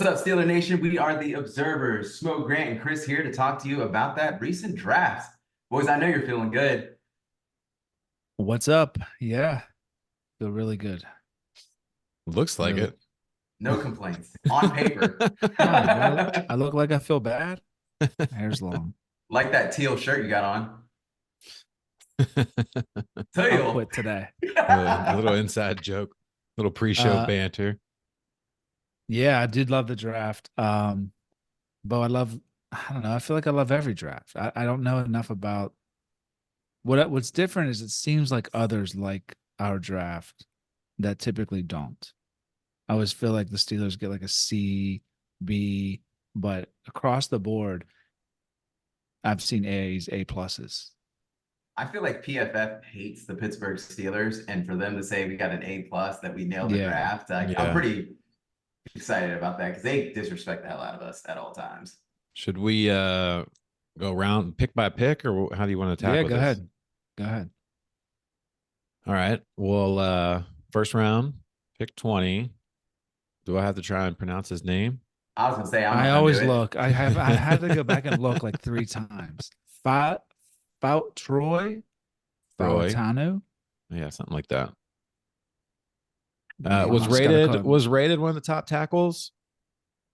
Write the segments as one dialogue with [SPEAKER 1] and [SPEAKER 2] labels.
[SPEAKER 1] What's up, Steeler Nation? We are the Observers. Smoke Grant and Chris here to talk to you about that recent draft. Boys, I know you're feeling good.
[SPEAKER 2] What's up? Yeah, feel really good.
[SPEAKER 3] Looks like
[SPEAKER 2] Really.
[SPEAKER 3] it.
[SPEAKER 1] No complaints. On paper,
[SPEAKER 2] Why? I look like I feel bad? My hair's long.
[SPEAKER 1] like that teal shirt you got on.
[SPEAKER 2] I'll
[SPEAKER 1] Teal.
[SPEAKER 2] quit today.
[SPEAKER 3] A little inside joke, little pre-show
[SPEAKER 2] Uh,
[SPEAKER 3] banter.
[SPEAKER 2] yeah, I did love the draft. But I don't know. I feel like I love every draft. I don't know enough about what's different is it seems like others like our draft that typically don't. I always feel like the Steelers get like a C, B, but across the board, I've seen A's, A pluses.
[SPEAKER 1] I feel like PFF hates the Pittsburgh Steelers, and for them to say we got an A plus that we nailed the
[SPEAKER 2] Yeah.
[SPEAKER 1] draft, I'm
[SPEAKER 3] Yeah.
[SPEAKER 1] pretty excited about that because they disrespect the hell out of us at all times.
[SPEAKER 3] Should we go around pick by pick, or how do you want to
[SPEAKER 2] Yeah,
[SPEAKER 3] tackle
[SPEAKER 2] go
[SPEAKER 3] this?
[SPEAKER 2] ahead. Go ahead.
[SPEAKER 3] All right. Well, first round, pick 20. Do I have to try and pronounce his name?
[SPEAKER 1] I was gonna say I'm not
[SPEAKER 2] I
[SPEAKER 1] gonna do
[SPEAKER 2] always
[SPEAKER 1] it.
[SPEAKER 2] look. I had to go back and look like three times. Troy,
[SPEAKER 3] Roy.
[SPEAKER 2] Fautanu.
[SPEAKER 3] Yeah, something like that.
[SPEAKER 2] Yeah,
[SPEAKER 3] Was
[SPEAKER 2] you just gotta call
[SPEAKER 3] rated
[SPEAKER 2] him.
[SPEAKER 3] was rated one of the top tackles.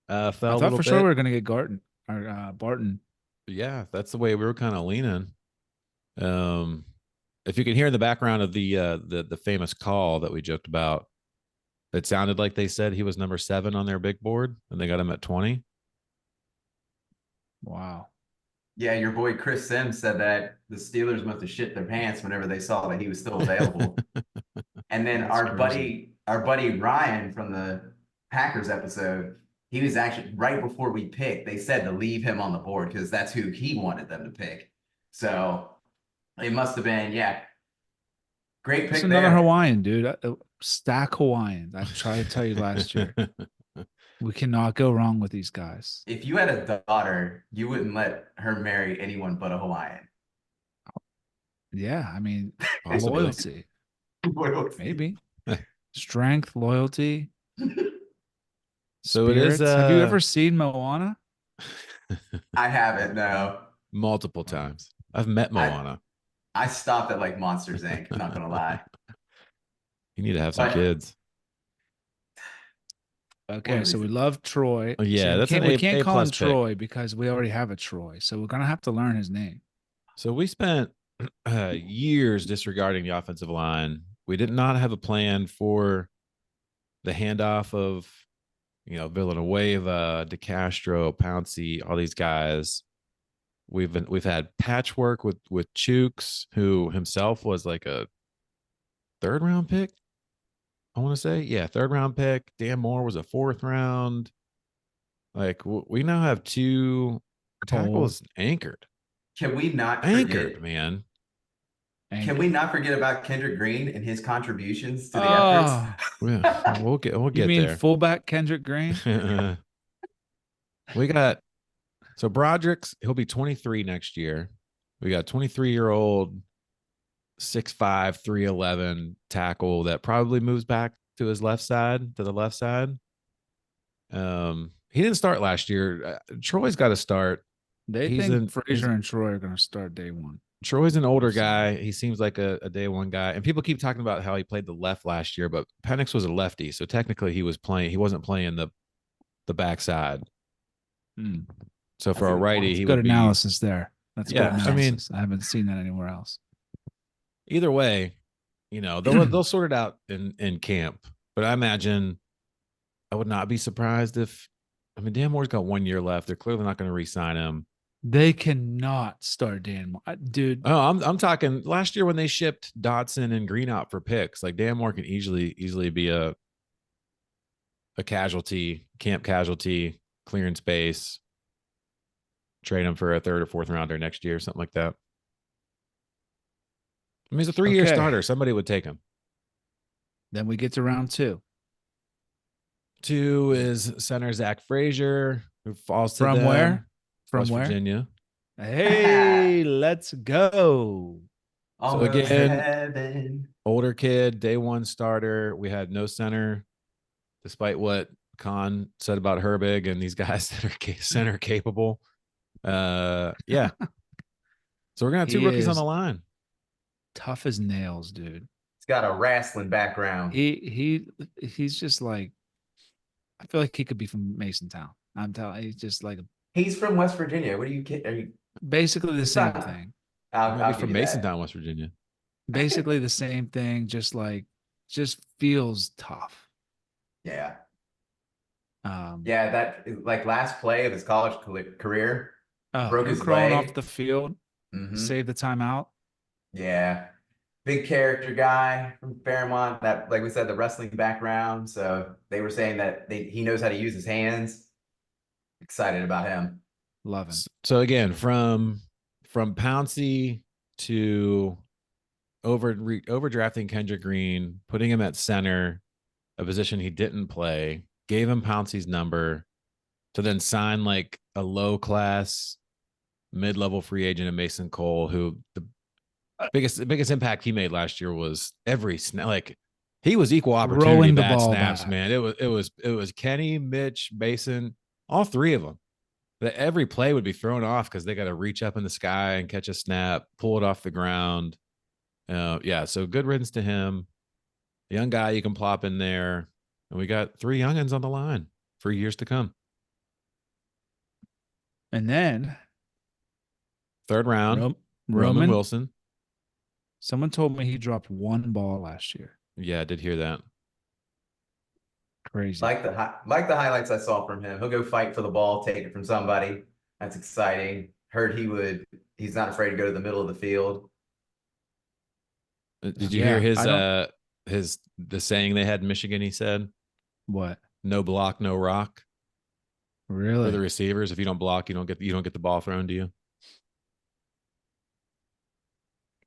[SPEAKER 2] I
[SPEAKER 3] Fell a
[SPEAKER 2] thought
[SPEAKER 3] little
[SPEAKER 2] for sure we
[SPEAKER 3] bit.
[SPEAKER 2] were gonna get Garten or Barton.
[SPEAKER 3] Yeah, that's the way we were kind of leaning. Um, if you can hear in the background of the famous call that we joked about, it sounded like they said he was number 7 on their big board, and they got him at 20.
[SPEAKER 2] Wow.
[SPEAKER 1] Yeah, your boy Chris Sims said that the Steelers must have shit their pants whenever they saw that he was still available. And then
[SPEAKER 2] That's crazy.
[SPEAKER 1] our buddy Ryan from the Packers episode, he was actually right before we picked, they said to leave him on the board because that's who he wanted them to pick. So it must have been, yeah, great
[SPEAKER 2] It's
[SPEAKER 1] pick
[SPEAKER 2] another
[SPEAKER 1] there.
[SPEAKER 2] Hawaiian, dude. Stack Hawaiians. I tried to tell you last year. We cannot go wrong with these guys.
[SPEAKER 1] If you had a daughter, you wouldn't let her marry anyone but a Hawaiian.
[SPEAKER 2] Yeah, I mean,
[SPEAKER 3] Possibly.
[SPEAKER 2] loyalty,
[SPEAKER 1] Loyalty.
[SPEAKER 2] maybe. Strength, loyalty,
[SPEAKER 3] So it is
[SPEAKER 2] spirits. Have you ever seen Moana?
[SPEAKER 1] I haven't, no.
[SPEAKER 3] multiple times. I've met
[SPEAKER 1] I
[SPEAKER 3] Moana.
[SPEAKER 1] I stopped at like Monsters Inc. Not gonna lie.
[SPEAKER 3] You need to have some
[SPEAKER 1] But
[SPEAKER 3] kids.
[SPEAKER 1] one
[SPEAKER 2] Okay,
[SPEAKER 1] of
[SPEAKER 2] so
[SPEAKER 1] these,
[SPEAKER 2] we love Troy.
[SPEAKER 3] Oh,
[SPEAKER 2] So
[SPEAKER 3] yeah,
[SPEAKER 2] we
[SPEAKER 3] that's an
[SPEAKER 2] can't we can't
[SPEAKER 3] A
[SPEAKER 2] call him
[SPEAKER 3] plus pick.
[SPEAKER 2] Troy because we already have a Troy. So we're gonna have to learn his name.
[SPEAKER 3] So we spent years disregarding the offensive line. We did not have a plan for the handoff of, Villanueva, DeCastro, Pouncey, all these guys. We've had patchwork with Chooks, who himself was like a third round pick. I want to say, yeah, third round pick. Dan Moore was a fourth round. Like we now have two
[SPEAKER 2] Cole
[SPEAKER 3] tackles anchored,
[SPEAKER 1] can we not
[SPEAKER 3] anchored,
[SPEAKER 1] forget
[SPEAKER 3] man.
[SPEAKER 1] can we
[SPEAKER 2] Anchor.
[SPEAKER 1] not forget about Kendrick Green and his contributions to the efforts?
[SPEAKER 2] Oh,
[SPEAKER 3] We'll
[SPEAKER 2] you
[SPEAKER 3] get
[SPEAKER 2] mean
[SPEAKER 3] there.
[SPEAKER 2] fullback Kendrick Green?
[SPEAKER 3] We got so Broderick's he'll be 23 next year. We got 23-year-old 6'5", 311 tackle that probably moves back to his left side, to the left side. He didn't start last year. Troy's got to start.
[SPEAKER 2] They
[SPEAKER 3] He's
[SPEAKER 2] think
[SPEAKER 3] in he's
[SPEAKER 2] Frazier and Troy are gonna start day one.
[SPEAKER 3] Troy's an older
[SPEAKER 2] We'll see.
[SPEAKER 3] guy. He seems like a day one guy. And people keep talking about how he played the left last year, but Penix was a lefty. So technically he wasn't playing the backside.
[SPEAKER 2] Hmm.
[SPEAKER 3] So
[SPEAKER 1] That's
[SPEAKER 3] for
[SPEAKER 1] a
[SPEAKER 3] a
[SPEAKER 1] good
[SPEAKER 3] righty,
[SPEAKER 1] point.
[SPEAKER 2] That's
[SPEAKER 3] he
[SPEAKER 2] good
[SPEAKER 3] would be,
[SPEAKER 2] analysis there. That's good
[SPEAKER 3] yeah. I mean,
[SPEAKER 2] analysis. I haven't seen that anywhere else.
[SPEAKER 3] either way, they'll sort it out in camp. But I imagine I would not be surprised if, I mean, Dan Moore's got 1 year left. They're clearly not going to re-sign him.
[SPEAKER 2] They cannot start Dan Moore. Dude,
[SPEAKER 3] Oh, I'm talking last year when they shipped Dotson and Green out for picks. Like Dan Moore can easily be a casualty, camp casualty, clearing space, trade him for a third or fourth rounder next year, something like that. I mean, he's a 3-year
[SPEAKER 2] okay.
[SPEAKER 3] starter. Somebody would take him.
[SPEAKER 2] Then we get to round two.
[SPEAKER 3] 2 is center Zach Frazier, who falls to
[SPEAKER 2] From
[SPEAKER 3] them.
[SPEAKER 2] where? From
[SPEAKER 3] West
[SPEAKER 2] where?
[SPEAKER 3] Virginia.
[SPEAKER 2] Hey, let's go.
[SPEAKER 3] So
[SPEAKER 1] Almost
[SPEAKER 3] again,
[SPEAKER 1] heaven.
[SPEAKER 3] older kid, day one starter. We had no center, despite what Khan said about Herbig and these guys that are center capable. Yeah. So we're gonna have two
[SPEAKER 2] He
[SPEAKER 3] rookies on the
[SPEAKER 2] is
[SPEAKER 3] line.
[SPEAKER 2] tough as nails, dude.
[SPEAKER 1] He's got a wrestling background.
[SPEAKER 2] He's just like, I feel like he could be from Mason Town. I'm telling he's just like
[SPEAKER 1] He's from West Virginia. What are you kidding? Are you?
[SPEAKER 2] basically the
[SPEAKER 1] It's
[SPEAKER 2] same
[SPEAKER 1] not.
[SPEAKER 2] thing.
[SPEAKER 3] He might be
[SPEAKER 1] I'll give
[SPEAKER 3] from
[SPEAKER 1] you that.
[SPEAKER 3] Masontown, West Virginia.
[SPEAKER 2] Basically the same thing, just feels tough.
[SPEAKER 1] Yeah.
[SPEAKER 2] Um,
[SPEAKER 1] Yeah, that like last play of his college career, broke
[SPEAKER 2] him
[SPEAKER 1] his
[SPEAKER 2] crawling off
[SPEAKER 1] leg.
[SPEAKER 2] the field,
[SPEAKER 1] Hmm.
[SPEAKER 2] save the timeout.
[SPEAKER 1] Yeah, big character guy from Fairmont. That, like we said, the wrestling background. So they were saying that he knows how to use his hands. Excited about him.
[SPEAKER 2] Love him.
[SPEAKER 3] So again, from Pouncey to overdrafting Kendrick Green, putting him at center, a position he didn't play, gave him Pouncey's number, to then sign like a low class mid-level free agent in Mason Cole, who the biggest impact he made last year was every snap. Like he was equal opportunity
[SPEAKER 2] Throwing the
[SPEAKER 3] bad
[SPEAKER 2] ball
[SPEAKER 3] snaps,
[SPEAKER 2] back.
[SPEAKER 3] man. It was Kenny, Mitch, Mason, all three of them. That every play would be thrown off because they got to reach up in the sky and catch a snap, pull it off the ground. Yeah, so good riddance to him. Young guy you can plop in there, and we got 3 youngins on the line for years to come.
[SPEAKER 2] And then
[SPEAKER 3] 3rd round, Roman
[SPEAKER 2] Roman,
[SPEAKER 3] Wilson.
[SPEAKER 2] someone told me he dropped one ball last year.
[SPEAKER 3] Yeah, I did hear that.
[SPEAKER 2] Crazy.
[SPEAKER 1] Like the highlights I saw from him. He'll go fight for the ball, take it from somebody. That's exciting. Heard he would. He's not afraid to go to the middle of the field.
[SPEAKER 3] Did you
[SPEAKER 2] Yeah,
[SPEAKER 3] hear the saying they had in Michigan? He said,
[SPEAKER 2] what?
[SPEAKER 3] "No block, no rock."
[SPEAKER 2] Really?
[SPEAKER 3] For the receivers, if you don't block, you don't get the ball thrown to you.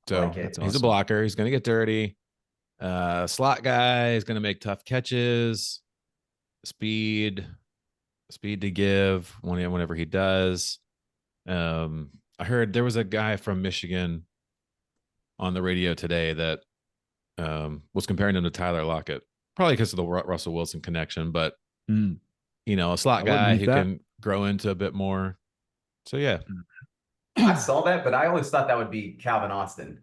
[SPEAKER 3] So
[SPEAKER 1] Like it.
[SPEAKER 3] he's a
[SPEAKER 2] awesome.
[SPEAKER 3] blocker. He's going to get dirty. Slot guy is going to make tough catches. Speed to give whenever he does. I heard there was a guy from Michigan on the radio today that was comparing him to Tyler Lockett, probably because of the Russell Wilson connection, but a slot guy who can grow into a bit more. So yeah.
[SPEAKER 1] I saw that, but I always thought that would be Calvin Austin.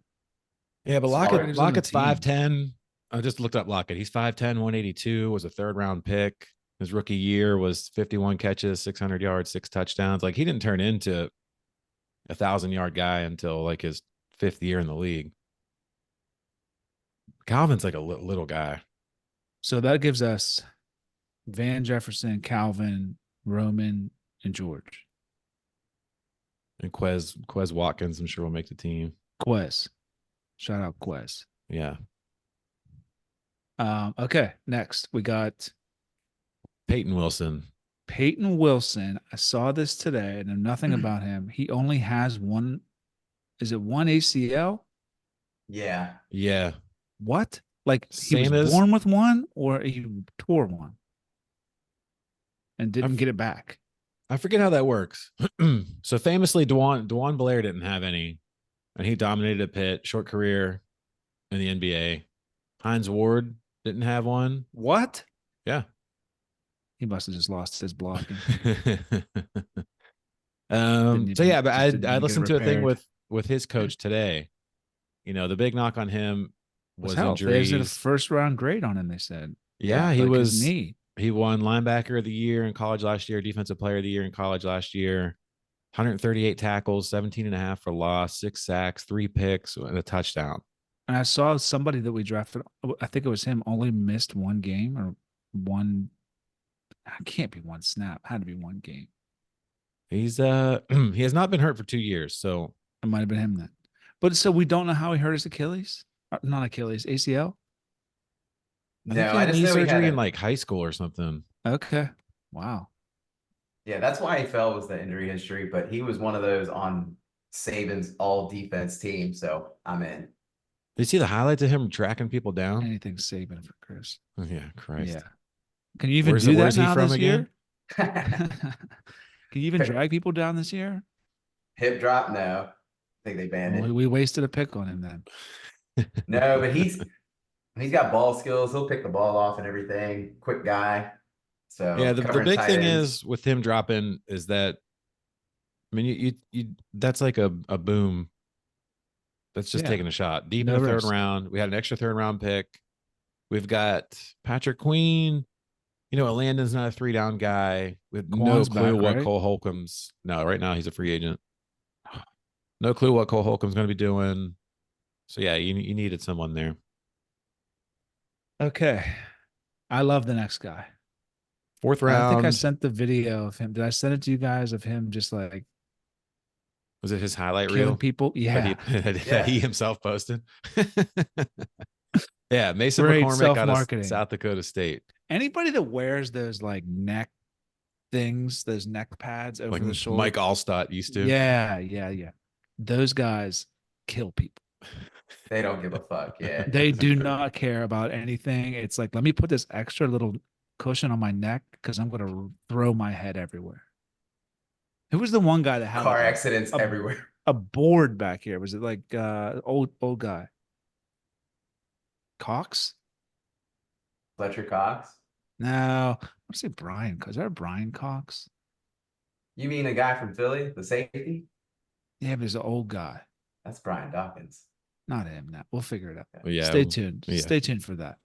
[SPEAKER 3] Yeah, but
[SPEAKER 2] Smaller.
[SPEAKER 3] Lockett's 5'10". I just looked up Lockett. He's 5'10", 182, was a 3rd round pick. His rookie year was 51 catches, 600 yards, 6 touchdowns. Like he didn't turn into a 1,000-yard guy until like his 5th year in the league. Calvin's like a little guy.
[SPEAKER 2] So that gives us Van Jefferson, Calvin, Roman, and George.
[SPEAKER 3] And Quez Watkins, I'm sure will make the team.
[SPEAKER 2] Quez. Shout out Quez.
[SPEAKER 3] Yeah.
[SPEAKER 2] Okay, next we got
[SPEAKER 3] Peyton Wilson.
[SPEAKER 2] Peyton Wilson. I saw this today. I know nothing about him. He only has one. Is it one ACL?
[SPEAKER 1] Yeah.
[SPEAKER 3] Yeah.
[SPEAKER 2] What? Like
[SPEAKER 3] Same
[SPEAKER 2] he was
[SPEAKER 3] as
[SPEAKER 2] born with one, or he tore one and didn't get it back?
[SPEAKER 3] I forget how that works. So famously, Dwan Blair didn't have any, and he dominated at Pitt. Short career in the NBA. Hines Ward didn't have one.
[SPEAKER 2] What?
[SPEAKER 3] Yeah.
[SPEAKER 2] He must have just lost his blocking.
[SPEAKER 3] So yeah, but I listened to a thing
[SPEAKER 2] repaired.
[SPEAKER 3] with his coach today. The big knock on him was
[SPEAKER 2] health. They
[SPEAKER 3] injuries.
[SPEAKER 2] did a 1st round grade on him, they said.
[SPEAKER 3] Yeah,
[SPEAKER 2] he was his knee.
[SPEAKER 3] He won linebacker of the year in college last year, defensive player of the year in college last year. 138 tackles, 17.5 for loss, 6 sacks, 3 picks, and a touchdown.
[SPEAKER 2] And I saw somebody that we drafted, I think it was him, only missed one game or one. It can't be one snap. It had to be one game.
[SPEAKER 3] He's he has not been hurt for 2 years, so
[SPEAKER 2] it might have been him then. But so we don't know how he hurt his Achilles, not Achilles, ACL.
[SPEAKER 3] I think he had knee surgery in like high school or something.
[SPEAKER 2] Okay, wow.
[SPEAKER 1] Yeah, that's why he fell, was the injury history. But he was one of those on Saban's all defense team, so I'm in.
[SPEAKER 3] Did you see the highlights of him tracking people down?
[SPEAKER 2] Anything Saban for Chris.
[SPEAKER 3] Oh, yeah, Christ.
[SPEAKER 2] Yeah. Can you even do that now this year? Can you even drag people down this year?
[SPEAKER 1] Hip drop? No. I think they banned it.
[SPEAKER 2] We wasted a pick on him then.
[SPEAKER 1] No, but he's got ball skills. He'll pick the ball off and everything. Quick guy. So
[SPEAKER 3] Yeah, the
[SPEAKER 1] covering
[SPEAKER 3] big
[SPEAKER 1] tight
[SPEAKER 3] thing
[SPEAKER 1] ends.
[SPEAKER 3] is with him dropping is that, I mean, you that's like a boom. That's just
[SPEAKER 2] Yeah.
[SPEAKER 3] taking a shot deep in
[SPEAKER 2] No
[SPEAKER 3] the third
[SPEAKER 2] risk.
[SPEAKER 3] round. We had an extra third round pick. We've got Patrick Queen. You know, Landon's not a 3-down guy with no
[SPEAKER 2] Kwan's
[SPEAKER 3] clue
[SPEAKER 2] back,
[SPEAKER 3] what
[SPEAKER 2] right?
[SPEAKER 3] Cole Holcomb's. No, right now he's a free agent. No clue what Cole Holcomb's going to be doing. So yeah, you needed someone there.
[SPEAKER 2] Okay. I love the next guy.
[SPEAKER 3] Fourth
[SPEAKER 2] I think I
[SPEAKER 3] round.
[SPEAKER 2] sent the video of him. Did I send it to you guys of him just like
[SPEAKER 3] Was it his highlight
[SPEAKER 2] killing
[SPEAKER 3] reel
[SPEAKER 2] people?
[SPEAKER 3] that he
[SPEAKER 2] Yeah.
[SPEAKER 3] that he
[SPEAKER 1] Yeah.
[SPEAKER 3] himself posted? Yeah, Mason
[SPEAKER 2] Great
[SPEAKER 3] McCormick out of
[SPEAKER 2] self-marketing.
[SPEAKER 3] South Dakota State.
[SPEAKER 2] Anybody that wears those like neck things, those neck pads over
[SPEAKER 3] Like
[SPEAKER 2] the shoulder.
[SPEAKER 3] Mike Allstott used to.
[SPEAKER 2] Yeah. Those guys kill people.
[SPEAKER 1] They don't give a fuck. Yeah.
[SPEAKER 2] They do not care about anything. It's like, let me put this extra little cushion on my neck because I'm going to throw my head everywhere. Who was the one guy that had
[SPEAKER 1] Car
[SPEAKER 2] like
[SPEAKER 1] accidents
[SPEAKER 2] a,
[SPEAKER 1] everywhere.
[SPEAKER 2] a board back here? Was it like old guy? Cox?
[SPEAKER 1] Fletcher Cox.
[SPEAKER 2] No, I want to say Brian. Is there a Brian Cox?
[SPEAKER 1] You mean a guy from Philly, the safety?
[SPEAKER 2] Yeah, but he's an old guy.
[SPEAKER 1] That's Brian Dawkins.
[SPEAKER 2] Not him. Now we'll figure it out.
[SPEAKER 3] Well, yeah,
[SPEAKER 2] Stay tuned.
[SPEAKER 3] yeah.
[SPEAKER 2] Stay tuned for that.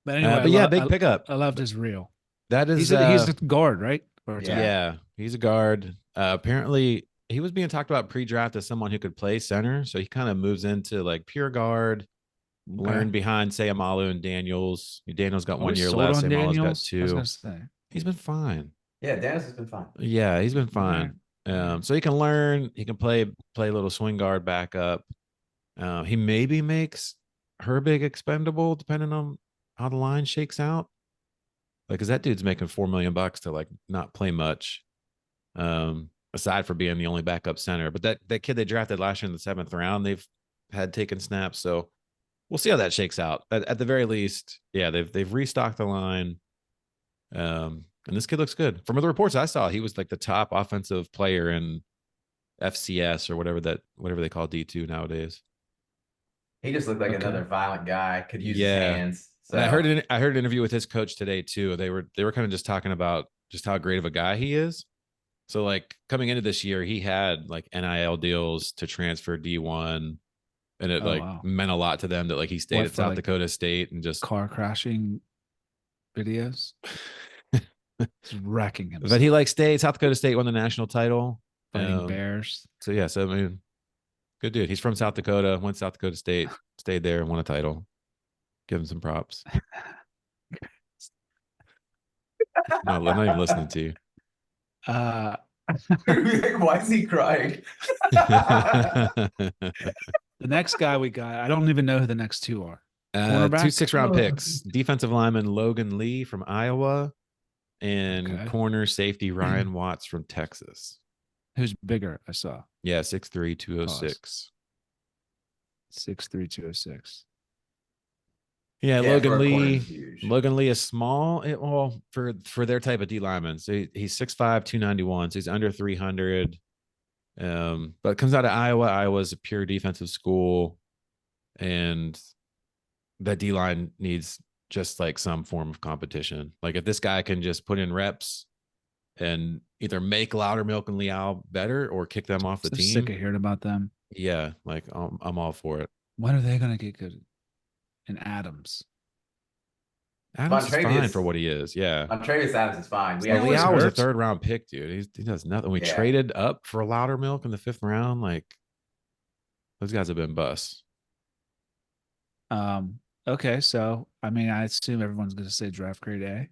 [SPEAKER 2] But anyway,
[SPEAKER 3] But yeah, big pickup.
[SPEAKER 2] I loved his reel.
[SPEAKER 3] That is
[SPEAKER 2] He's a guard, right? Or a
[SPEAKER 1] Yeah.
[SPEAKER 2] tackle?
[SPEAKER 3] yeah, he's a guard. Apparently, he was being talked about pre-draft as someone who could play center, so he kind of moves into like pure guard.
[SPEAKER 2] Okay.
[SPEAKER 3] Learn behind Sayamalu and Daniels. Daniels got
[SPEAKER 2] Are
[SPEAKER 3] 1
[SPEAKER 2] we
[SPEAKER 3] year
[SPEAKER 2] sold
[SPEAKER 3] left.
[SPEAKER 2] on
[SPEAKER 3] Sayamalu's got
[SPEAKER 2] Daniels? I was
[SPEAKER 3] 2.
[SPEAKER 2] gonna say.
[SPEAKER 3] He's been fine.
[SPEAKER 1] Yeah, Dennis has been fine.
[SPEAKER 3] Yeah, he's been fine.
[SPEAKER 2] Alright.
[SPEAKER 3] So he can learn. He can play a little swing guard backup. He maybe makes Herbig expendable depending on how the line shakes out. Like, cause that dude's making $4 million to like not play much. Aside for being the only backup center. But that kid they drafted last year in the 7th round, they've had taken snaps. So we'll see how that shakes out. At the very least, yeah, they've restocked the line. And this kid looks good. From the reports I saw, he was like the top offensive player in FCS or whatever they call D2 nowadays.
[SPEAKER 1] He just looked like
[SPEAKER 2] Okay.
[SPEAKER 1] another violent guy. Could use his
[SPEAKER 3] Yeah.
[SPEAKER 1] hands. So
[SPEAKER 3] And I heard an interview with his coach today too. They were kind of just talking about just how great of a guy he is. So like coming into this year, he had like NIL deals to transfer D1, and it
[SPEAKER 2] wow.
[SPEAKER 3] meant a lot to them that like he stayed
[SPEAKER 2] What,
[SPEAKER 3] at
[SPEAKER 2] for,
[SPEAKER 3] South
[SPEAKER 2] like,
[SPEAKER 3] Dakota State and just
[SPEAKER 2] car crashing videos. He's wrecking himself.
[SPEAKER 3] but he like stayed. South Dakota State won the national title.
[SPEAKER 2] Fighting bears.
[SPEAKER 3] So yeah, so I mean, good dude. He's from South Dakota, went to South Dakota State, stayed there, and won a title. Give him some props. No, I'm not even listening to you.
[SPEAKER 1] why is he crying?
[SPEAKER 2] The next guy we got, I don't even know who the next two are. Cornerback?
[SPEAKER 3] 2 6-round picks. Defensive lineman Logan Lee from Iowa, and
[SPEAKER 2] Okay.
[SPEAKER 3] corner safety Ryan Watts from Texas.
[SPEAKER 2] Who's bigger? I saw
[SPEAKER 3] Yeah, 6'3", 206.
[SPEAKER 2] 6'3", 206.
[SPEAKER 3] Yeah,
[SPEAKER 1] Yeah,
[SPEAKER 3] Logan
[SPEAKER 1] for a corner,
[SPEAKER 3] Lee.
[SPEAKER 1] he's huge.
[SPEAKER 3] Logan Lee is small. Well, for their type of D lineman, so he's 6'5", 291. So he's under 300. But comes out of Iowa. Iowa's a pure defensive school, and that D line needs just like some form of competition. Like if this guy can just put in reps and either make Loudermilk and Liao better or kick them off the
[SPEAKER 2] So
[SPEAKER 3] team.
[SPEAKER 2] sick of hearing about them.
[SPEAKER 3] Yeah, like I'm all for it.
[SPEAKER 2] When are they gonna get good? And Adams.
[SPEAKER 3] Adams is fine
[SPEAKER 1] Montrevious-
[SPEAKER 3] for what he is. Yeah.
[SPEAKER 1] Travis Adams is fine. We
[SPEAKER 2] Yeah,
[SPEAKER 1] actually
[SPEAKER 3] Liao was a
[SPEAKER 2] hurt.
[SPEAKER 3] 3rd-round pick, dude. He does nothing. We
[SPEAKER 1] Yeah.
[SPEAKER 3] traded up for Loudermilk in the 5th round. Like those guys have been busts.
[SPEAKER 2] Okay, so I mean, I assume everyone's gonna say draft grade A.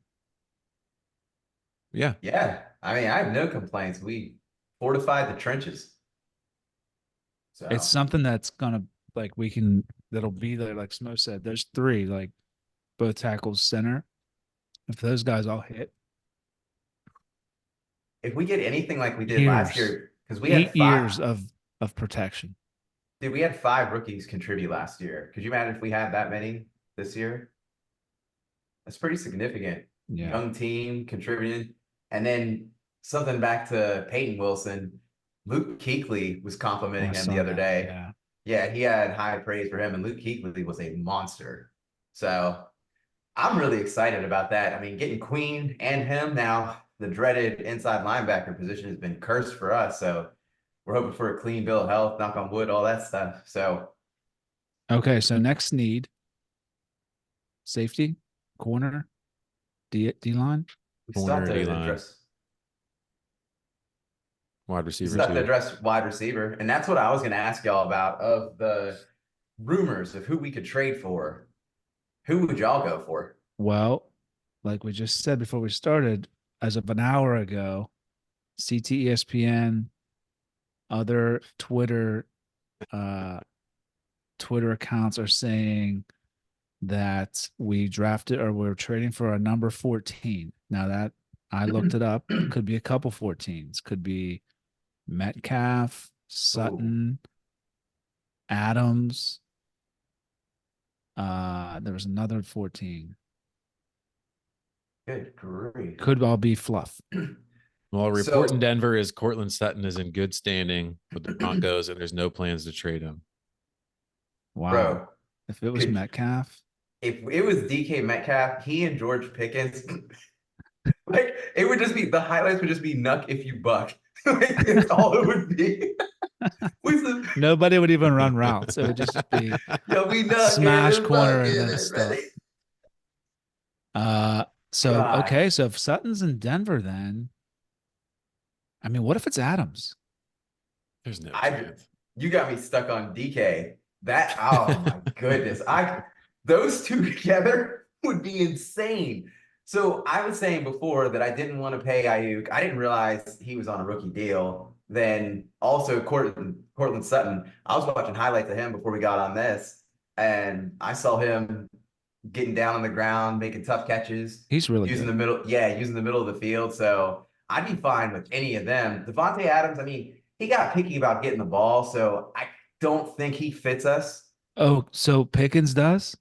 [SPEAKER 3] Yeah.
[SPEAKER 1] Yeah, I mean, I have no complaints. We fortified the trenches. So
[SPEAKER 2] It's something that's gonna like that'll be there. Like Smo said, there's 3, like both tackles, center. If those guys all hit,
[SPEAKER 1] if we get anything like we did last
[SPEAKER 2] Years.
[SPEAKER 1] year, because we had
[SPEAKER 2] 8 years of protection.
[SPEAKER 1] dude, we had 5 rookies contribute last year. Could you imagine if we had that many this year? That's pretty significant.
[SPEAKER 2] Yeah.
[SPEAKER 1] Young team contributed. And then something back to Peyton Wilson. Luke Kuechly was complimenting
[SPEAKER 2] I
[SPEAKER 1] him
[SPEAKER 2] saw
[SPEAKER 1] the other
[SPEAKER 2] that,
[SPEAKER 1] day.
[SPEAKER 2] Yeah.
[SPEAKER 1] Yeah, he had high praise for him, and Luke Kuechly was a monster. So I'm really excited about that. I mean, getting Queen and him now, the dreaded inside linebacker position has been cursed for us. So we're hoping for a clean bill of health, knock on wood, all that stuff. So
[SPEAKER 2] Okay, so next need safety, corner, D line.
[SPEAKER 1] we still have
[SPEAKER 3] Corner,
[SPEAKER 1] to
[SPEAKER 3] D-line,
[SPEAKER 1] address
[SPEAKER 3] wide
[SPEAKER 1] we
[SPEAKER 3] receiver
[SPEAKER 1] still have to
[SPEAKER 3] too.
[SPEAKER 1] address wide receiver. And that's what I was gonna ask y'all about of the rumors of who we could trade for. Who would y'all go for?
[SPEAKER 2] Well, like we just said before we started, as of an hour ago, CT ESPN, other uh, Twitter accounts are saying that we drafted or we're trading for a number 14. Now that I looked it up, could be a couple 14s, could be Metcalf, Sutton, Adams. There was another 14.
[SPEAKER 1] Good grief.
[SPEAKER 2] Could all be fluff.
[SPEAKER 3] Well, a
[SPEAKER 1] So-
[SPEAKER 3] report in Denver is Cortland Sutton is in good standing with the Broncos, and there's no plans to trade him.
[SPEAKER 2] Wow.
[SPEAKER 1] Bro,
[SPEAKER 2] If it was
[SPEAKER 1] could-
[SPEAKER 2] Metcalf,
[SPEAKER 1] if it was DK Metcalf, he and George Pickens, like it would just be the highlights would just be Nuck if you buck. Like that's all it would be.
[SPEAKER 2] nobody would even run routes. It would just be
[SPEAKER 1] Yo, we Nuck
[SPEAKER 2] smash
[SPEAKER 1] it,
[SPEAKER 2] corner
[SPEAKER 1] buck
[SPEAKER 2] and then
[SPEAKER 1] it,
[SPEAKER 2] stuff.
[SPEAKER 1] ready?
[SPEAKER 2] So
[SPEAKER 1] God.
[SPEAKER 2] okay, so if Sutton's in Denver, then I mean, what if it's Adams?
[SPEAKER 3] There's no
[SPEAKER 1] I-
[SPEAKER 3] chance.
[SPEAKER 1] You got me stuck on DK. That oh my goodness. Those two together would be insane. So I was saying before that I didn't want to pay Ayuk. I didn't realize he was on a rookie deal. Then also Cortland Sutton. I was watching highlights of him before we got on this, and I saw him getting down on the ground, making tough catches,
[SPEAKER 2] He's really
[SPEAKER 1] using
[SPEAKER 2] good.
[SPEAKER 1] the middle, yeah, using the middle of the field. So I'd be fine with any of them. Devontae Adams, I mean, he got picky about getting the ball, so I don't think he fits us.
[SPEAKER 2] Oh, so Pickens does?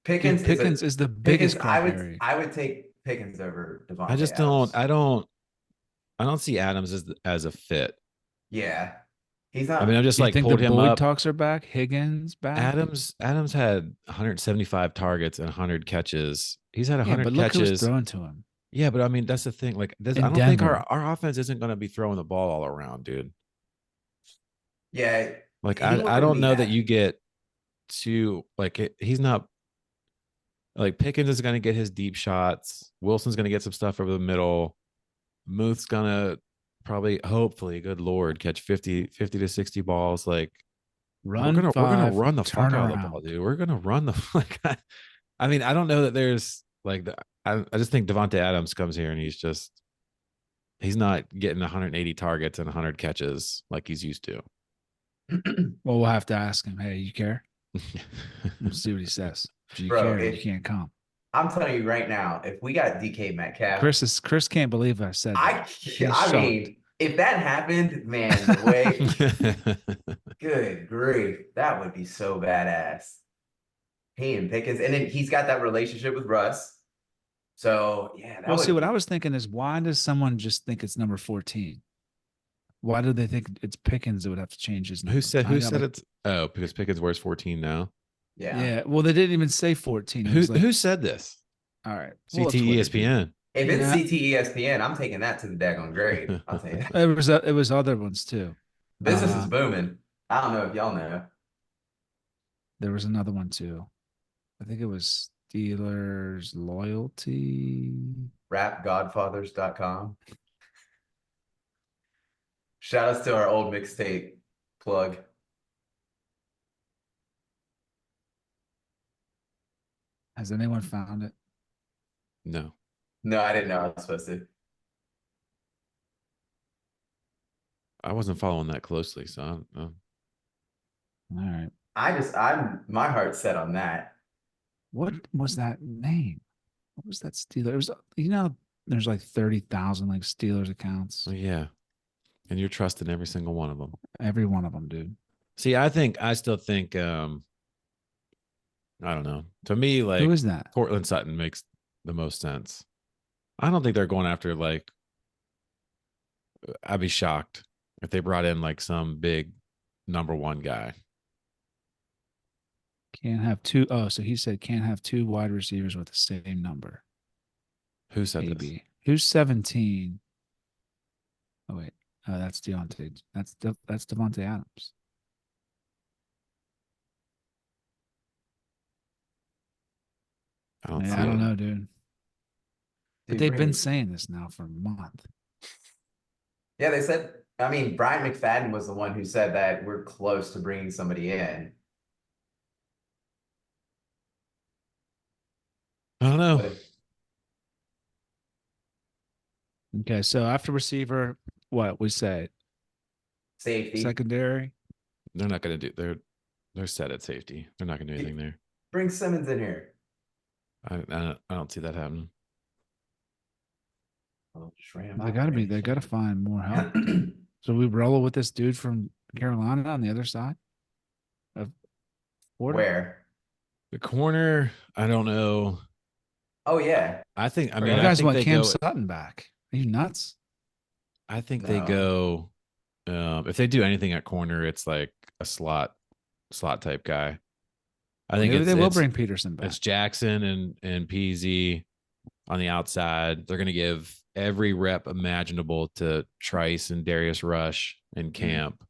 [SPEAKER 1] Pickens,
[SPEAKER 2] Dude, Pickens is the biggest cranberry.
[SPEAKER 1] I would take Pickens over Devontae
[SPEAKER 3] I just
[SPEAKER 1] Adams.
[SPEAKER 3] I don't see Adams as a fit.
[SPEAKER 1] Yeah, he's not.
[SPEAKER 3] I mean, I'm just
[SPEAKER 2] Do you
[SPEAKER 3] like
[SPEAKER 2] think
[SPEAKER 3] pulled
[SPEAKER 2] the
[SPEAKER 3] him
[SPEAKER 2] Boyd
[SPEAKER 3] up.
[SPEAKER 2] talks are back? Higgins back?
[SPEAKER 3] Adams had 175 targets and 100 catches. He's had 100
[SPEAKER 2] but look who was
[SPEAKER 3] catches.
[SPEAKER 2] throwing to him.
[SPEAKER 3] Yeah, but I mean, that's the thing. Like, I
[SPEAKER 2] In
[SPEAKER 3] don't think
[SPEAKER 2] Denver.
[SPEAKER 3] our offense isn't going to be throwing the ball all around, dude.
[SPEAKER 1] Yeah,
[SPEAKER 3] Like,
[SPEAKER 1] he
[SPEAKER 3] I
[SPEAKER 1] wouldn't
[SPEAKER 3] don't
[SPEAKER 1] be
[SPEAKER 3] know that you get to like he's not like Pickens is going to get his deep shots. Wilson's going to get some stuff over the middle. Muth's going to probably, hopefully, good Lord, catch 50 to 60 balls. Like,
[SPEAKER 2] Run
[SPEAKER 3] we're gonna run the fuck out of the
[SPEAKER 2] turnaround.
[SPEAKER 3] ball, dude. We're gonna run the like. I mean, I don't know that there's like I just think Devontae Adams comes here and he's not getting 180 targets and 100 catches like he's used to.
[SPEAKER 2] Well, we'll have to ask him. Hey, you care? We'll see what he says. If you
[SPEAKER 1] Bro,
[SPEAKER 2] care,
[SPEAKER 1] if-
[SPEAKER 2] you can't come.
[SPEAKER 1] I'm telling you right now, if we got DK Metcalf,
[SPEAKER 2] Chris can't believe I said that. He's
[SPEAKER 1] I
[SPEAKER 2] shocked.
[SPEAKER 1] mean, if that happened, man, the way, good grief, that would be so badass. He and Pickens, and then he's got that relationship with Russ. So yeah, that
[SPEAKER 2] Well,
[SPEAKER 1] would
[SPEAKER 2] see, what I was thinking is, why does someone just think it's number 14? Why do they think it's Pickens that would have to change his number?
[SPEAKER 3] Who said
[SPEAKER 2] I got like-
[SPEAKER 3] it's because Pickens wears 14 now.
[SPEAKER 2] Yeah. Well, they didn't even say 14. It
[SPEAKER 3] Who
[SPEAKER 2] was like,
[SPEAKER 3] who said this?
[SPEAKER 2] all right.
[SPEAKER 3] CT ESPN.
[SPEAKER 1] If it's
[SPEAKER 2] Yeah.
[SPEAKER 1] CT ESPN, I'm taking that to the daggone grave. I'll tell you.
[SPEAKER 2] It was other ones too.
[SPEAKER 1] Business is booming. I don't know if y'all know.
[SPEAKER 2] There was another one too. I think it was Steelers loyalty.
[SPEAKER 1] Rapgodfathers.com. Shout outs to our old mixtape plug.
[SPEAKER 2] Has anyone found it?
[SPEAKER 3] No.
[SPEAKER 1] No, I didn't know I was supposed to.
[SPEAKER 3] I wasn't following that closely, so I don't know.
[SPEAKER 2] All right.
[SPEAKER 1] I'm my heart's set on that.
[SPEAKER 2] What was that name? What was that Steeler? It was, there's like 30,000 like Steelers accounts.
[SPEAKER 3] Well, yeah. And you're trusting every single one of them.
[SPEAKER 2] Every one of them, dude.
[SPEAKER 3] See, I still think I don't know. To me, like
[SPEAKER 2] Who is that?
[SPEAKER 3] Cortland Sutton makes the most sense. I don't think they're going after like I'd be shocked if they brought in like some big number one guy.
[SPEAKER 2] Can't have two. Oh, so he said can't have two wide receivers with the same number.
[SPEAKER 3] Who said this?
[SPEAKER 2] Maybe. Who's 17? Oh wait. Oh, that's Deontay. That's Devontae Adams.
[SPEAKER 3] I don't
[SPEAKER 2] Yeah,
[SPEAKER 3] see
[SPEAKER 2] I don't
[SPEAKER 3] it.
[SPEAKER 2] know, dude. But
[SPEAKER 1] Dude,
[SPEAKER 2] they've been
[SPEAKER 1] bring-
[SPEAKER 2] saying this now for a month.
[SPEAKER 1] Yeah, they said. I mean, Brian McFadden was the one who said that we're close to bringing somebody in.
[SPEAKER 3] I don't know.
[SPEAKER 1] But
[SPEAKER 2] Okay, so after receiver, what we say?
[SPEAKER 1] safety,
[SPEAKER 2] Secondary.
[SPEAKER 3] They're not going to do. They're set at safety. They're not going to do anything there.
[SPEAKER 1] bring Simmons in here.
[SPEAKER 3] I don't see that happening.
[SPEAKER 1] Oh, Shram,
[SPEAKER 2] They gotta be. They gotta find more help. So we roll with this dude from Carolina on the other side of Florida.
[SPEAKER 1] Where?
[SPEAKER 3] The corner, I don't know.
[SPEAKER 1] Oh yeah,
[SPEAKER 3] I think. I
[SPEAKER 1] You
[SPEAKER 3] mean,
[SPEAKER 2] You
[SPEAKER 3] I
[SPEAKER 2] guys
[SPEAKER 3] think
[SPEAKER 2] want
[SPEAKER 3] they
[SPEAKER 2] Cam
[SPEAKER 3] go.
[SPEAKER 2] Sutton back? Are you nuts?
[SPEAKER 3] I think they
[SPEAKER 1] No.
[SPEAKER 3] go. If they do anything at corner, it's like a slot type guy. I think
[SPEAKER 2] Maybe they will
[SPEAKER 3] it's
[SPEAKER 2] bring Peterson back.
[SPEAKER 3] It's Jackson and PZ on the outside. They're going to give every rep imaginable to Trice and Darius Rush in camp.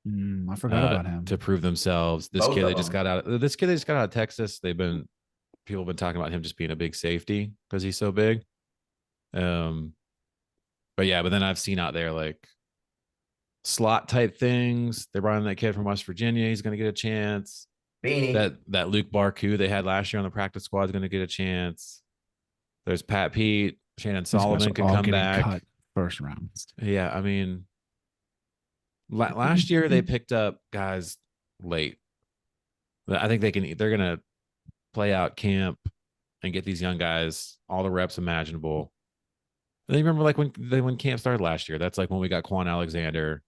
[SPEAKER 2] I forgot about him.
[SPEAKER 3] To prove themselves. This
[SPEAKER 1] Both
[SPEAKER 3] kid
[SPEAKER 1] of
[SPEAKER 3] they just
[SPEAKER 1] them.
[SPEAKER 3] got out. This kid they just got out of Texas. People have been talking about him just being a big safety because he's so big. But then I've seen out there like slot type things. They brought in that kid from West Virginia. He's going to get a chance.
[SPEAKER 1] Beanie.
[SPEAKER 3] That Luke Barku they had last year on the practice squad is going to get a chance. There's Pat Pete, Shannon
[SPEAKER 2] These guys
[SPEAKER 3] Sullivan
[SPEAKER 2] are
[SPEAKER 3] can
[SPEAKER 2] all
[SPEAKER 3] come
[SPEAKER 2] getting
[SPEAKER 3] back.
[SPEAKER 2] cut first round.
[SPEAKER 3] Yeah, I mean, last year they picked up guys late. I think they're going to play out camp and get these young guys all the reps imaginable. And you remember like when camp started last year, that's like when we got Quan Alexander.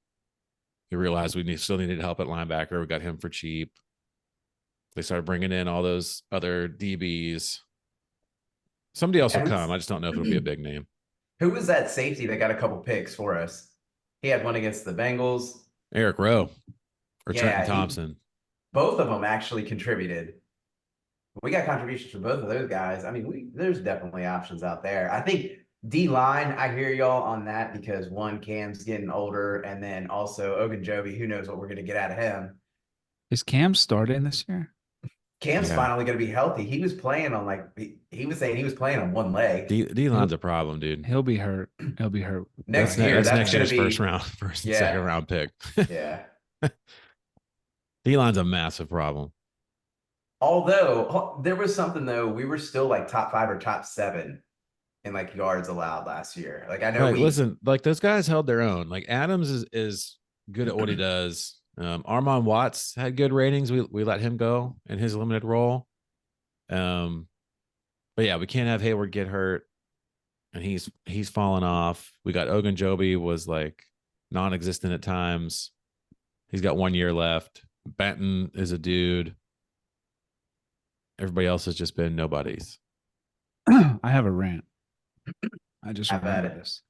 [SPEAKER 3] We realized we still needed help at linebacker. We got him for cheap. They started bringing in all those other DBs. Somebody else will come. I just don't know if it'll be a big name.
[SPEAKER 1] Who was that safety that got a couple picks for us? He had one against the Bengals.
[SPEAKER 3] Eric Rowe or
[SPEAKER 1] Yeah,
[SPEAKER 3] Trenton Thompson.
[SPEAKER 1] Both of them actually contributed. We got contributions from both of those guys. I mean, there's definitely options out there. I think D-line, I hear y'all on that because one, Cam's getting older, and then also Ogunjobi, who knows what we're going to get out of him.
[SPEAKER 2] Is Cam starting this year?
[SPEAKER 1] Cam's
[SPEAKER 3] Yeah.
[SPEAKER 1] finally going to be healthy. He was playing on he was saying he was playing on one leg.
[SPEAKER 3] D-line's a problem, dude.
[SPEAKER 2] He'll be hurt. He'll be hurt.
[SPEAKER 1] Next year,
[SPEAKER 3] that's
[SPEAKER 1] that's
[SPEAKER 3] next
[SPEAKER 1] gonna
[SPEAKER 3] year's
[SPEAKER 1] be
[SPEAKER 3] first and
[SPEAKER 1] Yeah.
[SPEAKER 3] second round pick.
[SPEAKER 1] Yeah.
[SPEAKER 3] D-line's a massive problem.
[SPEAKER 1] Although there was something though, we were still like top 5 or top 7 in like yards allowed last year. Like I know
[SPEAKER 3] Listen, like those guys held their own. Like Adams is good at what he does. Armon Watts had good ratings. We let him go in his limited role. But yeah, we can't have Hayward get hurt, and he's fallen off. We got Ogunjobi was like non-existent at times. He's got 1 year left. Benton is a dude. Everybody else has just been nobodies.
[SPEAKER 2] I have a rant. I just
[SPEAKER 1] Have at
[SPEAKER 2] remembered
[SPEAKER 1] it.
[SPEAKER 2] this.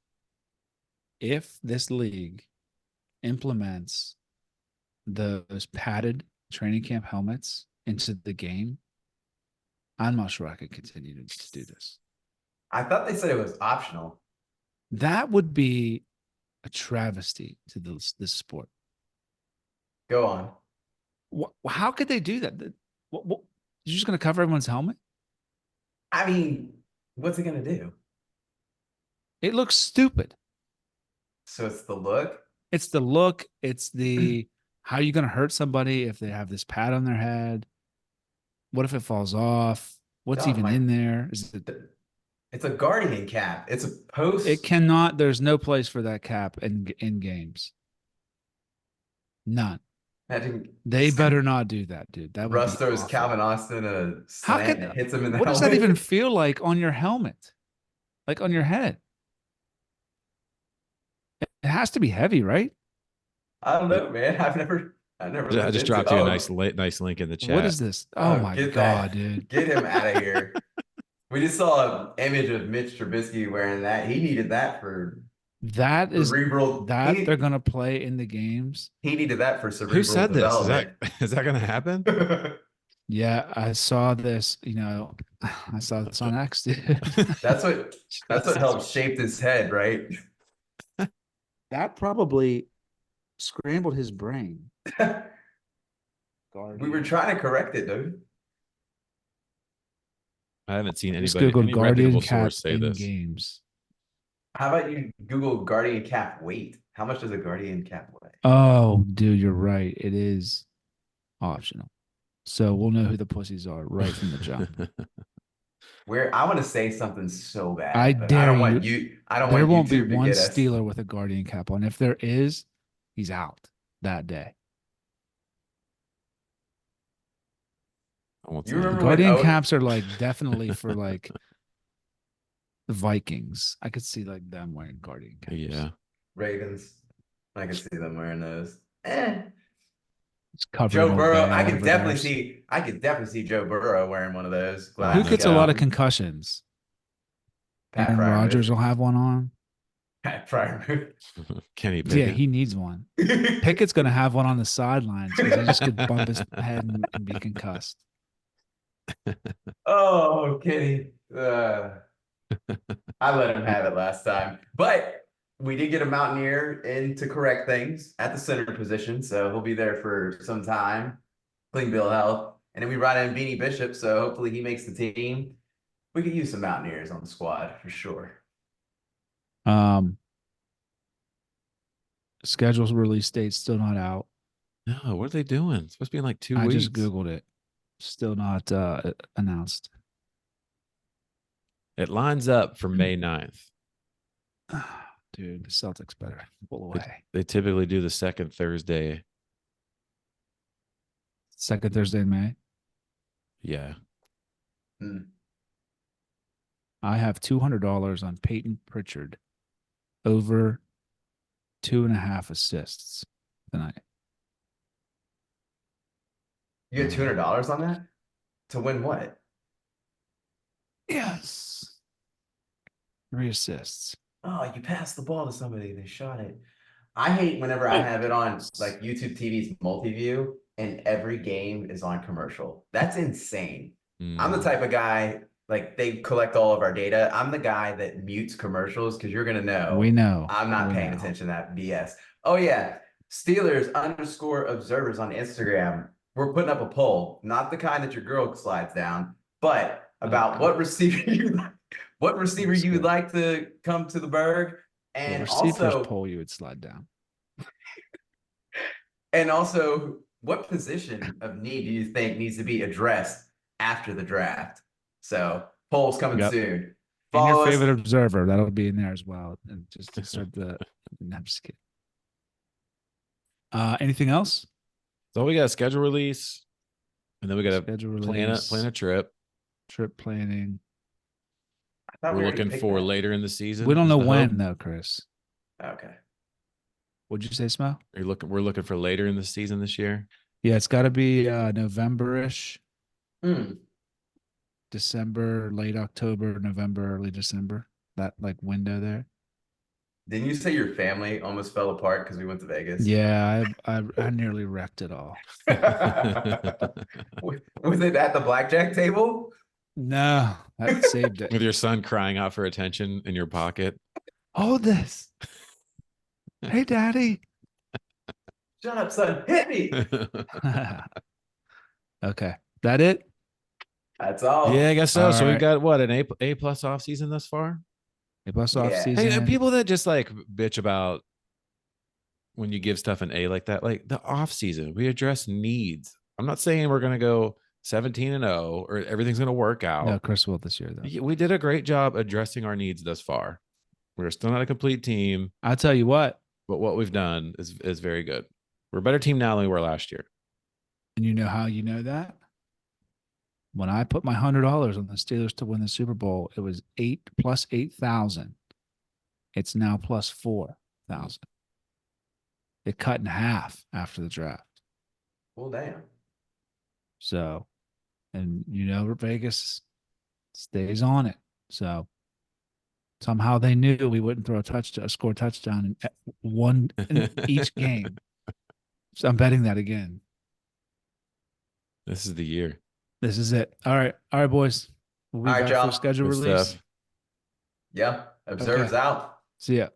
[SPEAKER 2] If this league implements those padded training camp helmets into the game, I'm not sure I could continue to do this.
[SPEAKER 1] I thought they said it was optional.
[SPEAKER 2] That would be a travesty to this sport.
[SPEAKER 1] Go on.
[SPEAKER 2] How could they do that? You're just going to cover everyone's helmet?
[SPEAKER 1] I mean, what's it going to do?
[SPEAKER 2] It looks stupid.
[SPEAKER 1] So it's the look.
[SPEAKER 2] It's the look. It's the how are you going to hurt somebody if they have this pad on their head? What if it falls off? What's
[SPEAKER 1] Oh,
[SPEAKER 2] even in there? Is it?
[SPEAKER 1] It's a guardian cap. It's a post.
[SPEAKER 2] It cannot. There's no place for that cap in games. None.
[SPEAKER 1] Imagine
[SPEAKER 2] They better not do that, dude. That would
[SPEAKER 1] Russ
[SPEAKER 2] be
[SPEAKER 1] throws
[SPEAKER 2] awful.
[SPEAKER 1] Calvin Austin a
[SPEAKER 2] How
[SPEAKER 1] slant
[SPEAKER 2] could
[SPEAKER 1] and hits him in the
[SPEAKER 2] what does
[SPEAKER 1] helmet.
[SPEAKER 2] that even feel like on your helmet? Like on your head? It has to be heavy, right?
[SPEAKER 1] I don't know, man. I never.
[SPEAKER 3] I
[SPEAKER 1] looked
[SPEAKER 3] just
[SPEAKER 1] into
[SPEAKER 3] dropped
[SPEAKER 1] it.
[SPEAKER 3] you a
[SPEAKER 1] Oh,
[SPEAKER 3] nice link in the chat.
[SPEAKER 2] What is this? Oh my
[SPEAKER 1] get
[SPEAKER 2] god,
[SPEAKER 1] that.
[SPEAKER 2] dude.
[SPEAKER 1] Get him out of here. We just saw an image of Mitch Trubisky wearing that. He needed that for
[SPEAKER 2] That is
[SPEAKER 1] cerebral.
[SPEAKER 2] that
[SPEAKER 1] he,
[SPEAKER 2] they're gonna play in the games.
[SPEAKER 1] he needed that for cerebral
[SPEAKER 3] Who said this?
[SPEAKER 1] development.
[SPEAKER 3] Is that going to happen?
[SPEAKER 2] Yeah, I saw this, I saw this on X, dude.
[SPEAKER 1] That's what
[SPEAKER 2] Jesus.
[SPEAKER 1] helped shape his head, right?
[SPEAKER 2] That probably scrambled his brain.
[SPEAKER 1] We were
[SPEAKER 2] Guardian.
[SPEAKER 1] trying to correct it, dude.
[SPEAKER 3] I haven't seen
[SPEAKER 2] Just
[SPEAKER 3] anybody,
[SPEAKER 2] Googled
[SPEAKER 3] any
[SPEAKER 2] Guardian
[SPEAKER 3] reputable
[SPEAKER 2] cap
[SPEAKER 3] source say
[SPEAKER 2] in
[SPEAKER 3] this.
[SPEAKER 2] games.
[SPEAKER 1] How about you Google Guardian cap weight? How much does a Guardian cap weigh?
[SPEAKER 2] Oh, dude, you're right. It is optional. So we'll know who the pussies are right from the jump.
[SPEAKER 1] Where I want to say something so
[SPEAKER 2] I
[SPEAKER 1] bad, but
[SPEAKER 2] dare you.
[SPEAKER 1] I don't
[SPEAKER 2] There
[SPEAKER 1] want
[SPEAKER 2] won't be
[SPEAKER 1] YouTube to
[SPEAKER 2] one
[SPEAKER 1] get us.
[SPEAKER 2] Steeler with a Guardian cap on. If there is, he's out that day.
[SPEAKER 3] I won't
[SPEAKER 1] You
[SPEAKER 3] say
[SPEAKER 2] The
[SPEAKER 1] remember
[SPEAKER 3] anything.
[SPEAKER 1] when
[SPEAKER 2] Guardian
[SPEAKER 1] oh
[SPEAKER 2] caps are like definitely for like the Vikings. I could see like them wearing Guardian caps.
[SPEAKER 3] Yeah.
[SPEAKER 1] Ravens? I could see them wearing those.
[SPEAKER 2] It's covered in
[SPEAKER 1] Joe
[SPEAKER 2] old
[SPEAKER 1] Burrow,
[SPEAKER 2] band over theirs.
[SPEAKER 1] I could definitely see Joe Burrow wearing one of those.
[SPEAKER 3] Oh,
[SPEAKER 2] Who
[SPEAKER 3] no
[SPEAKER 2] gets a lot of
[SPEAKER 3] doubt.
[SPEAKER 2] concussions?
[SPEAKER 1] Pat
[SPEAKER 2] Aaron Rodgers
[SPEAKER 1] Fryer
[SPEAKER 2] will have one on.
[SPEAKER 1] Pat Fryer
[SPEAKER 3] Kenny
[SPEAKER 2] Yeah,
[SPEAKER 3] Pickett.
[SPEAKER 2] he needs one. Pickett's going to have one on the sidelines because he just could bump his head and be concussed.
[SPEAKER 1] Oh, Kenny. I let him have it last time. But we did get a Mountaineer in to correct things at the center position. So he'll be there for some time. Clean bill of health. And then we brought in Beanie Bishop. So hopefully he makes the team. We could use some Mountaineers on the squad for sure.
[SPEAKER 2] Schedule's release date still not out.
[SPEAKER 3] No, what are they doing? It's supposed to be in like 2
[SPEAKER 2] I
[SPEAKER 3] weeks.
[SPEAKER 2] just Googled it. Still not announced.
[SPEAKER 3] It lines up for May 9th.
[SPEAKER 2] Dude, the Celtics better pull away.
[SPEAKER 3] They typically do the second Thursday.
[SPEAKER 2] Second Thursday in May.
[SPEAKER 3] Yeah.
[SPEAKER 2] I have $200 on Peyton Pritchard over 2.5 assists tonight.
[SPEAKER 1] You get $200 on that? To win what?
[SPEAKER 2] Yes. 3 assists.
[SPEAKER 1] Oh, you passed the ball to somebody. They shot it. I hate whenever I have it on like YouTube TV's multi-view and every game is on commercial. That's insane. I'm the type of guy, like they collect all of our data. I'm the guy that mutes commercials because you're gonna know
[SPEAKER 2] We know.
[SPEAKER 1] I'm not
[SPEAKER 2] We
[SPEAKER 1] paying
[SPEAKER 2] know.
[SPEAKER 1] attention to that BS. Oh yeah. Steelers _ observers on Instagram. We're putting up a poll, not the kind that your girl slides down, but about what receiver you would like to come to the Berg. And
[SPEAKER 2] receivers
[SPEAKER 1] also
[SPEAKER 2] poll you would slide down.
[SPEAKER 1] And also, what position of need do you think needs to be addressed after the draft? So polls coming soon.
[SPEAKER 2] And your
[SPEAKER 1] Follow us.
[SPEAKER 2] favorite observer, that'll be in there as well. And just to start the no, I'm just kidding. Anything else?
[SPEAKER 3] So we got a schedule release, and then we got to
[SPEAKER 2] Schedule
[SPEAKER 3] plan
[SPEAKER 2] release.
[SPEAKER 3] a trip.
[SPEAKER 2] Trip planning.
[SPEAKER 1] I thought
[SPEAKER 3] We're
[SPEAKER 1] we already
[SPEAKER 3] looking
[SPEAKER 1] picked
[SPEAKER 3] for
[SPEAKER 1] that.
[SPEAKER 3] later in the season.
[SPEAKER 2] We don't
[SPEAKER 3] is
[SPEAKER 2] know
[SPEAKER 3] the
[SPEAKER 2] when
[SPEAKER 3] hope.
[SPEAKER 2] though, Chris.
[SPEAKER 1] Okay.
[SPEAKER 2] What'd you say, Smo?
[SPEAKER 3] We're looking for later in the season this year.
[SPEAKER 2] Yeah, it's got to be November-ish,
[SPEAKER 1] Mm.
[SPEAKER 2] December, late October, November, early December. That like window there.
[SPEAKER 1] Didn't you say your family almost fell apart because we went to Vegas?
[SPEAKER 2] Yeah, I nearly wrecked it all.
[SPEAKER 1] Was it at the blackjack table?
[SPEAKER 2] No, that saved it.
[SPEAKER 3] With your son crying out for attention in your pocket.
[SPEAKER 2] Hold this. Hey, Daddy.
[SPEAKER 1] Shut up, son. Hit me.
[SPEAKER 2] Okay, that it?
[SPEAKER 1] That's all.
[SPEAKER 3] Yeah, I guess so.
[SPEAKER 2] All
[SPEAKER 3] So we've
[SPEAKER 2] right.
[SPEAKER 3] got what, an A plus off season thus far?
[SPEAKER 2] A plus
[SPEAKER 1] Yeah.
[SPEAKER 2] off
[SPEAKER 3] Hey,
[SPEAKER 2] season.
[SPEAKER 3] people that just like bitch about when you give stuff an A like that, like the off season, we address needs. I'm not saying we're gonna go 17-0 or everything's gonna work out.
[SPEAKER 2] No, Chris will this year though.
[SPEAKER 3] We did a great job addressing our needs thus far. We're still not a complete team,
[SPEAKER 2] I'll tell you what.
[SPEAKER 3] but what we've done is very good. We're a better team now than we were last year.
[SPEAKER 2] And you know how you know that? When I put my $100 on the Steelers to win the Super Bowl, it was 8 plus 8,000. It's now plus 4,000. It cut in half after the draft.
[SPEAKER 1] Well, damn.
[SPEAKER 2] So, and Vegas stays on it. So somehow they knew we wouldn't score a touchdown in one in each game. So I'm betting that again.
[SPEAKER 3] This is the year.
[SPEAKER 2] This is it. All right, boys. We'll be
[SPEAKER 1] All right,
[SPEAKER 2] back for
[SPEAKER 1] y'all.
[SPEAKER 2] a schedule
[SPEAKER 3] Good
[SPEAKER 2] release.
[SPEAKER 3] stuff.
[SPEAKER 1] Yeah. Observes
[SPEAKER 2] Okay.
[SPEAKER 1] out.
[SPEAKER 2] See ya.